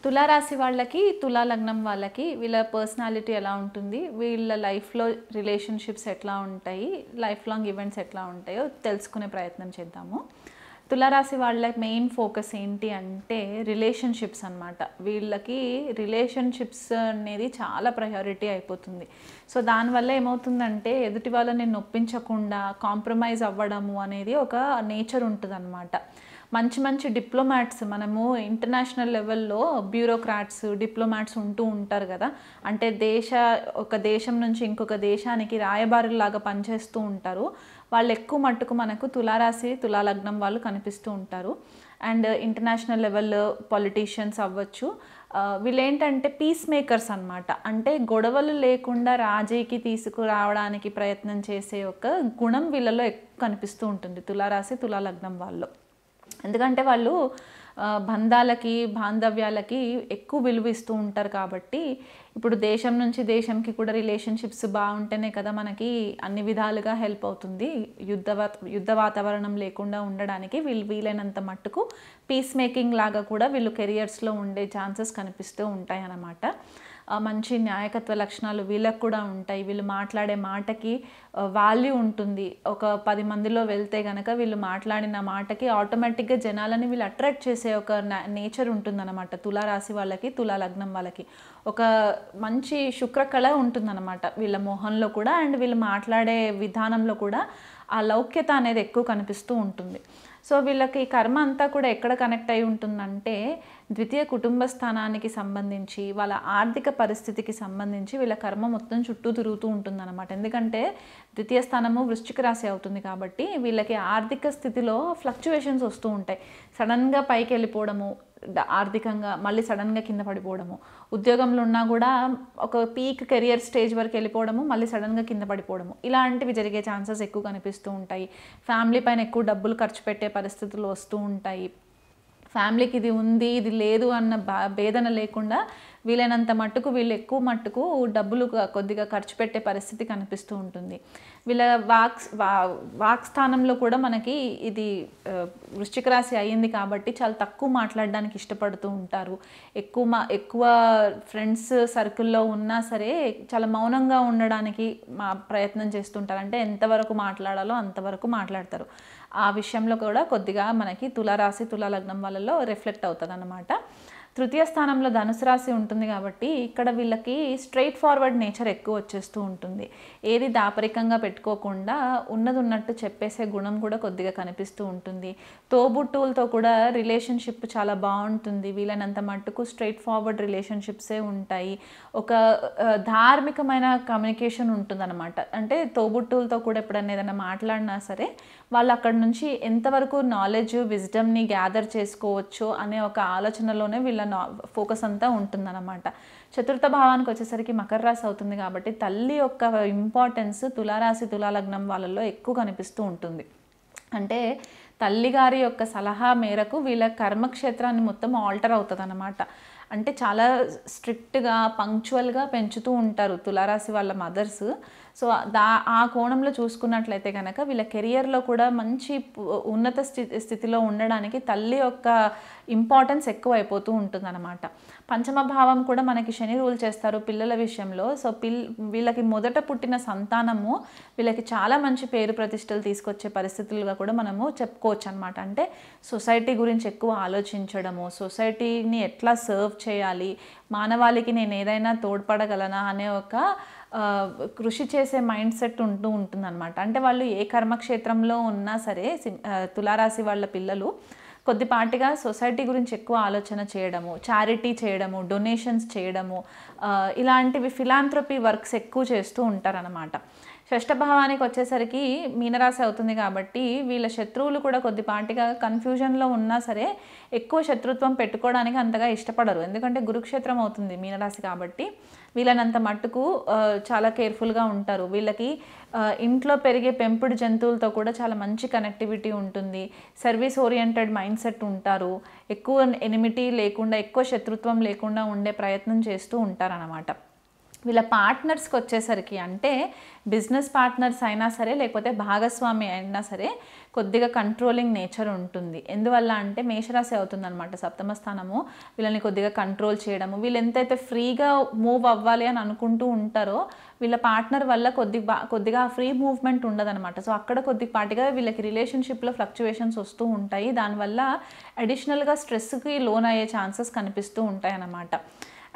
తులా రాశి వాళ్ళకి, తులా లగ్నం వాళ్ళకి వీళ్ళ పర్సనాలిటీ ఎలా ఉంటుంది, వీళ్ళ లైఫ్లో రిలేషన్షిప్స్ ఎట్లా ఉంటాయి, లైఫ్ లాంగ్ ఈవెంట్స్ ఎట్లా ఉంటాయో తెలుసుకునే ప్రయత్నం చేద్దాము. తులారాశి వాళ్ళ మెయిన్ ఫోకస్ ఏంటి అంటే రిలేషన్షిప్స్ అనమాట. వీళ్ళకి రిలేషన్షిప్స్ అనేది చాలా ప్రయారిటీ అయిపోతుంది. సో దానివల్ల ఏమవుతుందంటే ఎదుటి వాళ్ళని నొప్పించకుండా కాంప్రమైజ్ అవ్వడము అనేది ఒక నేచర్ ఉంటుంది అనమాట. మంచి మంచి డిప్లొమాట్స్, మనము ఇంటర్నేషనల్ లెవెల్లో బ్యూరోక్రాట్స్, డిప్లొమాట్స్ ఉంటూ ఉంటారు కదా. అంటే ఒక దేశం నుంచి ఇంకొక దేశానికి రాయబారులాగా పనిచేస్తూ ఉంటారు. వాళ్ళు ఎక్కువ మట్టుకు మనకు తులారాశి, తులాలగ్నం వాళ్ళు కనిపిస్తూ ఉంటారు. అండ్ ఇంటర్నేషనల్ లెవెల్ పొలిటీషియన్స్ అవ్వచ్చు. వీళ్ళు ఏంటంటే పీస్ మేకర్స్ అనమాట. అంటే గొడవలు లేకుండా రాజీకి తీసుకురావడానికి ప్రయత్నం చేసే ఒక గుణం వీళ్ళలో ఎక్కువ కనిపిస్తూ ఉంటుంది తులారాశి, తులాలగ్నం వాళ్ళు. ఎందుకంటే వాళ్ళు బంధాలకి, బాంధవ్యాలకి ఎక్కువ విలువ ఇస్తూ ఉంటారు. కాబట్టి ఇప్పుడు దేశం నుంచి దేశంకి కూడా రిలేషన్షిప్స్ బాగుంటేనే కదా మనకి అన్ని విధాలుగా హెల్ప్ అవుతుంది. యుద్ధ వాతావరణం లేకుండా ఉండడానికి వీలైనంత మట్టుకు పీస్ మేకింగ్ లాగా కూడా వీళ్ళు కెరియర్స్లో ఉండే ఛాన్సెస్ కనిపిస్తూ ఉంటాయి అన్నమాట. మంచి న్యాయకత్వ లక్షణాలు వీళ్ళకు కూడా ఉంటాయి. వీళ్ళు మాట్లాడే మాటకి వాల్యూ ఉంటుంది. ఒక 10 మందిలో వెళ్తే కనుక వీళ్ళు మాట్లాడిన మాటకి ఆటోమేటిక్గా జనాలని వీళ్ళు అట్రాక్ట్ చేసే ఒక నేచర్ ఉంటుందన్నమాట. తులారాశి వాళ్ళకి, తులాలగ్నం వాళ్ళకి ఒక మంచి శుక్రకళ ఉంటుందన్నమాట వీళ్ళ మొహంలో కూడా. అండ్ వీళ్ళు మాట్లాడే విధానంలో కూడా ఆ లౌక్యత అనేది ఎక్కువ కనిపిస్తూ ఉంటుంది. సో వీళ్ళకి కర్మ అంతా కూడా ఎక్కడ కనెక్ట్ అయి ఉంటుందంటే ద్వితీయ కుటుంబ స్థానానికి సంబంధించి, వాళ్ళ ఆర్థిక పరిస్థితికి సంబంధించి వీళ్ళ కర్మ మొత్తం చుట్టూ తిరుగుతూ ఉంటుందన్నమాట. ఎందుకంటే ద్వితీయ స్థానము వృశ్చిక రాశి అవుతుంది కాబట్టి వీళ్ళకి ఆర్థిక స్థితిలో ఫ్లక్చువేషన్స్ వస్తూ ఉంటాయి. సడన్గా పైకి వెళ్ళిపోవడము ఆర్థికంగా, మళ్ళీ సడన్గా కింద పడిపోవడము. ఉద్యోగంలో ఉన్నా కూడా ఒక పీక్ కెరియర్ స్టేజ్ వరకు వెళ్ళిపోవడము, మళ్ళీ సడన్గా కింద పడిపోవడము, ఇలాంటివి జరిగే ఛాన్సెస్ ఎక్కువ కనిపిస్తూ ఉంటాయి. ఫ్యామిలీ పైన ఎక్కువ డబ్బులు ఖర్చు పెట్టే పరిస్థితులు వస్తూ ఉంటాయి. ఫ్యామిలీకి ఇది ఉంది, ఇది లేదు అన్న భేదన లేకుండా వీలైనంత మట్టుకు వీళ్ళు ఎక్కువ మట్టుకు డబ్బులు కొద్దిగా ఖర్చు పెట్టే పరిస్థితి కనిపిస్తూ ఉంటుంది. వీళ్ళ వాక్ స్థానంలో కూడా మనకి ఇది వృశ్చిక రాశి అయ్యింది కాబట్టి చాలా తక్కువ మాట్లాడడానికి ఇష్టపడుతూ ఉంటారు. ఎక్కువ ఫ్రెండ్స్ సర్కిల్లో ఉన్నా సరే చాలా మౌనంగా ఉండడానికి ప్రయత్నం చేస్తుంటారు. అంటే ఎంతవరకు మాట్లాడాలో అంతవరకు మాట్లాడతారు. ఆ విషయంలో కూడా కొద్దిగా మనకి తులారాశి, తులాలగ్నం వాళ్ళలో రిఫ్లెక్ట్ అవుతుంది అన్నమాట. తృతీయ స్థానంలో ధనుసు రాశి ఉంటుంది కాబట్టి ఇక్కడ వీళ్ళకి స్ట్రైట్ ఫార్వర్డ్ నేచర్ ఎక్కువ వచ్చేస్తూ ఉంటుంది. ఏది దాపరికంగా పెట్టుకోకుండా ఉన్నది ఉన్నట్టు చెప్పేసే గుణం కూడా కొద్దిగా కనిపిస్తూ ఉంటుంది. తోబుట్టువులతో కూడా రిలేషన్షిప్ చాలా బాగుంటుంది. వీళ్ళనంత మట్టుకు స్ట్రైట్ ఫార్వర్డ్ రిలేషన్షిప్సే ఉంటాయి. ఒక ధార్మికమైన కమ్యూనికేషన్ ఉంటుందన్నమాట. అంటే తోబుట్టువులతో కూడా ఎప్పుడైనా ఏదైనా మాట్లాడినా సరే వాళ్ళు అక్కడ నుంచి ఎంతవరకు నాలెడ్జ్, విజ్డమ్ని గ్యాదర్ చేసుకోవచ్చు అనే ఒక ఆలోచనలోనే వీళ్ళ ఫోకస్ అంతా ఉంటుందన్నమాట. చతుర్థ భావానికి వచ్చేసరికి మకర రాశి అవుతుంది కాబట్టి తల్లి యొక్క ఇంపార్టెన్స్ తులారాశి, తులాలగ్నం వాళ్ళలో ఎక్కువ కనిపిస్తూ ఉంటుంది. అంటే తల్లిగారి యొక్క సలహా మేరకు వీళ్ళ కర్మక్షేత్రాన్ని మొత్తం ఆల్టర్ అవుతుంది అన్నమాట. అంటే చాలా స్ట్రిక్ట్గా, పంక్చువల్గా పెంచుతూ ఉంటారు తులారాశి వాళ్ళ మదర్స్. సో ఆ కోణంలో చూసుకున్నట్లయితే కనుక వీళ్ళ కెరియర్లో కూడా మంచి ఉన్నత స్థితిలో ఉండడానికి తల్లి యొక్క ఇంపార్టెన్స్ ఎక్కువ అయిపోతూ ఉంటుందన్నమాట. పంచమ భావం కూడా మనకి శని రూల్ చేస్తారు పిల్లల విషయంలో. సో వీళ్ళకి మొదట పుట్టిన సంతానము వీళ్ళకి చాలా మంచి పేరు ప్రతిష్టలు తీసుకొచ్చే పరిస్థితులుగా కూడా మనము చెప్పుకోవచ్చు అనమాట. అంటే సొసైటీ గురించి ఎక్కువ ఆలోచించడము, సొసైటీని ఎట్లా సర్వ్ చేయాలి, మానవాళికి నేను ఏదైనా తోడ్పడగలనా అనే ఒక కృషి చేసే మైండ్ సెట్ ఉంటుందన్నమాట. అంటే వాళ్ళు ఏ కర్మక్షేత్రంలో ఉన్నా సరే తులారాశి వాళ్ళ పిల్లలు కొద్దిపాటిగా సొసైటీ గురించి ఎక్కువ ఆలోచన చేయడము, చారిటీ చేయడము, డొనేషన్స్ చేయడము, ఇలాంటివి ఫిలాంథ్రపీ వర్క్స్ ఎక్కువ చేస్తూ ఉంటారన్నమాట. షష్ఠభావానికి వచ్చేసరికి మీనరాశి అవుతుంది కాబట్టి వీళ్ళ శత్రువులు కూడా కొద్దిపాటిగా కన్ఫ్యూజన్లో ఉన్నా సరే ఎక్కువ శత్రుత్వం పెట్టుకోవడానికి అంతగా ఇష్టపడరు. ఎందుకంటే గురుక్షేత్రం అవుతుంది మీనరాశి కాబట్టి వీళ్ళనంత మట్టుకు చాలా కేర్ఫుల్గా ఉంటారు. వీళ్ళకి ఇంట్లో పెరిగే పెంపుడు జంతువులతో కూడా చాలా మంచి కనెక్టివిటీ ఉంటుంది. సర్వీస్ ఓరియంటెడ్ మైండ్ సెట్ ఉంటారు. ఎక్కువ ఎనిమిటీ లేకుండా, ఎక్కువ శత్రుత్వం లేకుండా ఉండే ప్రయత్నం చేస్తూ ఉంటారన్నమాట. వీళ్ళ పార్ట్నర్స్కి వచ్చేసరికి అంటే బిజినెస్ పార్ట్నర్స్ అయినా సరే లేకపోతే భాగస్వామి అయినా సరే కొద్దిగా కంట్రోలింగ్ నేచర్ ఉంటుంది. ఎందువల్ల అంటే మేషరాశి అవుతుందన్నమాట సప్తమ స్థానము. వీళ్ళని కొద్దిగా కంట్రోల్ చేయడము, వీళ్ళు ఎంతైతే ఫ్రీగా మూవ్ అవ్వాలి అని అనుకుంటూ ఉంటారో వీళ్ళ పార్ట్నర్ వల్ల కొద్దిగా ఫ్రీ మూవ్మెంట్ ఉండదన్నమాట. సో అక్కడ కొద్దిపాటిగా వీళ్ళకి రిలేషన్షిప్లో ఫ్లక్చువేషన్స్ వస్తూ ఉంటాయి. దానివల్ల అడిషనల్గా స్ట్రెస్కి లోన్ అయ్యే ఛాన్సెస్ కనిపిస్తూ ఉంటాయి అన్నమాట.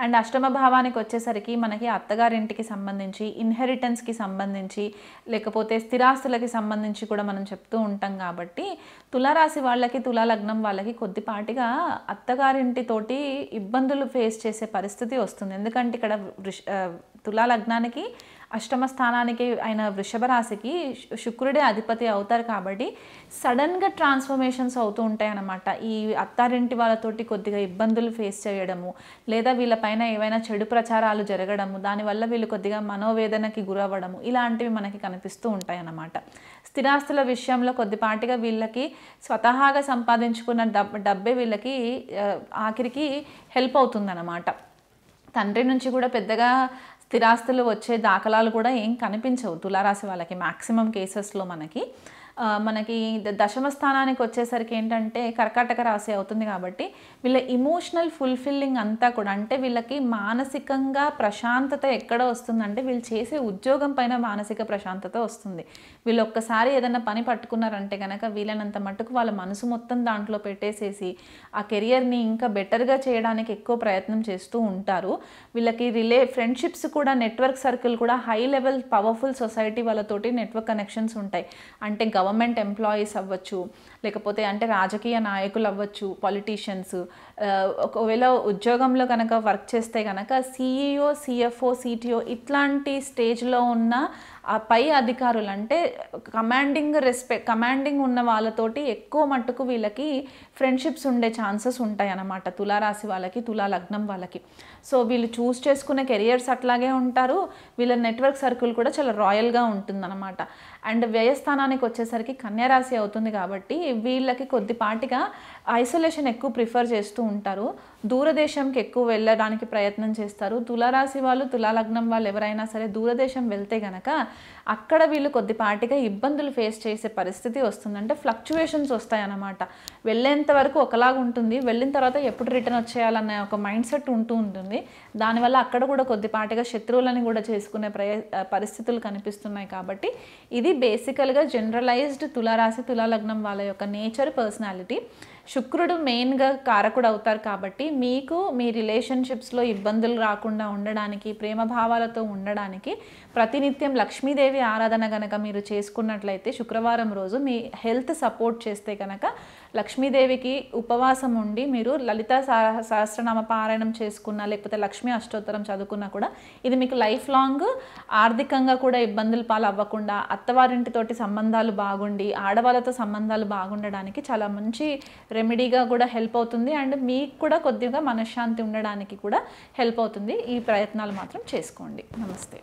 అండ్ అష్టమ భావానికి వచ్చేసరికి మనకి అత్తగారింటికి సంబంధించి, ఇన్హెరిటెన్స్కి సంబంధించి, లేకపోతే స్థిరాస్తులకి సంబంధించి కూడా మనం చెప్తూ ఉంటాం. కాబట్టి తులారాశి వాళ్ళకి, తులా లగ్నం వాళ్ళకి కొద్దిపాటిగా అత్తగారింటితోటి ఇబ్బందులు ఫేస్ చేసే పరిస్థితి వస్తుంది. ఎందుకంటే ఇక్కడ తులా లగ్నానికి అష్టమ స్థానానికి అయిన వృషభ రాశికి శుక్రుడే అధిపతి అవుతారు. కాబట్టి సడన్గా ట్రాన్స్ఫర్మేషన్స్ అవుతూ ఉంటాయి అన్నమాట. ఈ అత్తారింటి వాళ్ళతోటి కొద్దిగా ఇబ్బందులు ఫేస్ చేయడము, లేదా వీళ్ళపైన ఏవైనా చెడు ప్రచారాలు జరగడము, దానివల్ల వీళ్ళు కొద్దిగా మనోవేదనకి గురవ్వడము, ఇలాంటివి మనకి కనిపిస్తూ ఉంటాయి అన్నమాట. స్థిరాస్తుల విషయంలో కొద్దిపాటిగా వీళ్ళకి స్వతహాగా సంపాదించుకున్న డబ్బే వీళ్ళకి ఆఖరికి హెల్ప్ అవుతుందన్నమాట. తండ్రి నుంచి కూడా పెద్దగా స్థిరాస్తులు వచ్చే దాఖలాలు కూడా ఏం కనిపించవు తులారాశి వాళ్ళకి మ్యాక్సిమం కేసెస్లో. మనకి దశమ స్థానానికి వచ్చేసరికి ఏంటంటే కర్కాటక రాశి అవుతుంది. కాబట్టి వీళ్ళ ఇమోషనల్ ఫుల్ఫిల్లింగ్ అంతా కూడా, అంటే వీళ్ళకి మానసికంగా ప్రశాంతత ఎక్కడ వస్తుందంటే వీళ్ళు చేసే ఉద్యోగం పైన మానసిక ప్రశాంతత వస్తుంది. వీళ్ళు ఒక్కసారి ఏదైనా పని పట్టుకున్నారంటే కనుక వీళ్ళనంత మట్టుకు వాళ్ళ మనసు మొత్తం దాంట్లో పెట్టేసేసి ఆ కెరియర్ని ఇంకా బెటర్గా చేయడానికి ఎక్కువ ప్రయత్నం చేస్తూ ఉంటారు. వీళ్ళకి ఫ్రెండ్షిప్స్ కూడా, నెట్వర్క్ సర్కిల్ కూడా హై లెవెల్ పవర్ఫుల్ సొసైటీ వాళ్ళతోటి నెట్వర్క్ కనెక్షన్స్ ఉంటాయి. అంటే గవర్నమెంట్ ఎంప్లాయీస్ అవ్వచ్చు, లేకపోతే అంటే రాజకీయ నాయకులు అవ్వచ్చు, పొలిటీషియన్స్. ఒకవేళ ఉద్యోగంలో కనుక వర్క్ చేస్తే కనుక CEO, CFO, CTO ఇట్లాంటి స్టేజ్లో ఉన్న ఆ పై అధికారులు, అంటే కమాండింగ్ ఉన్న వాళ్ళతోటి ఎక్కువ మట్టుకు వీళ్ళకి ఫ్రెండ్షిప్స్ ఉండే ఛాన్సెస్ ఉంటాయి అన్నమాట తులారాశి వాళ్ళకి, తులా లగ్నం వాళ్ళకి. సో వీళ్ళు చూస్ చేసుకునే కెరియర్స్ అట్లాగే ఉంటారు. వీళ్ళ నెట్వర్క్ సర్కిల్ కూడా చాలా రాయల్గా ఉంటుందన్నమాట. అండ్ వ్యయస్థానానికి వచ్చేసరికి కన్యారాశి అవుతుంది. కాబట్టి వీళ్ళకి కొద్దిపాటిగా ఐసోలేషన్ ఎక్కువ ప్రిఫర్ చేస్తూ ఉంటారు. దూరదేశంకి ఎక్కువ వెళ్ళడానికి ప్రయత్నం చేస్తారు. తులారాశి వాళ్ళు, తులా లగ్నం వాళ్ళు ఎవరైనా సరే దూరదేశం వెళ్తే గనక అక్కడ వీళ్ళు కొద్దిపాటిగా ఇబ్బందులు ఫేస్ చేసే పరిస్థితి వస్తుంది. అంటే ఫ్లక్చువేషన్స్ వస్తాయన్నమాట. వెళ్ళేంత వరకు ఒకలాగా ఉంటుంది, వెళ్ళిన తర్వాత ఎప్పుడు రిటర్న్ వచ్చేయాలనే ఒక మైండ్ సెట్ ఉంటూ ఉంటుంది. దానివల్ల అక్కడ కూడా కొద్దిపాటిగా శత్రువులని కూడా చేసుకునే పరిస్థితులు కనిపిస్తున్నాయి. కాబట్టి ఇది బేసికల్గా జనరలైజ్డ్ తులారాశి, తులా లగ్నం వాళ్ళ యొక్క నేచర్, పర్సనాలిటీ. శుక్రుడు మెయిన్గా కారకుడు అవుతారు. కాబట్టి మీకు మీ రిలేషన్షిప్స్లో ఇబ్బందులు రాకుండా ఉండడానికి, ప్రేమ భావాలతో ఉండడానికి ప్రతినిత్యం లక్ష్మీదేవి ఆరాధన కనుక మీరు చేసుకున్నట్లయితే, శుక్రవారం రోజు మీ హెల్త్ సపోర్ట్ చేస్తే కనుక లక్ష్మీదేవికి ఉపవాసం ఉండి మీరు లలితా సహస్రనామ పారాయణం చేసుకున్నా, లేకపోతే లక్ష్మీ అష్టోత్తరం చదువుకున్నా కూడా ఇది మీకు లైఫ్ లాంగ్ ఆర్థికంగా కూడా ఇబ్బందులు పాలు అవ్వకుండా, అత్తవారింటితోటి సంబంధాలు బాగుండి, ఆడవాళ్ళతో సంబంధాలు బాగుండడానికి చాలా మంచి రెమెడీగా కూడా హెల్ప్ అవుతుంది. అండ్ మీకు కూడా కొద్దిగా మనశ్శాంతి ఉండడానికి కూడా హెల్ప్ అవుతుంది. ఈ ప్రయత్నాలు మాత్రం చేసుకోండి. నమస్తే.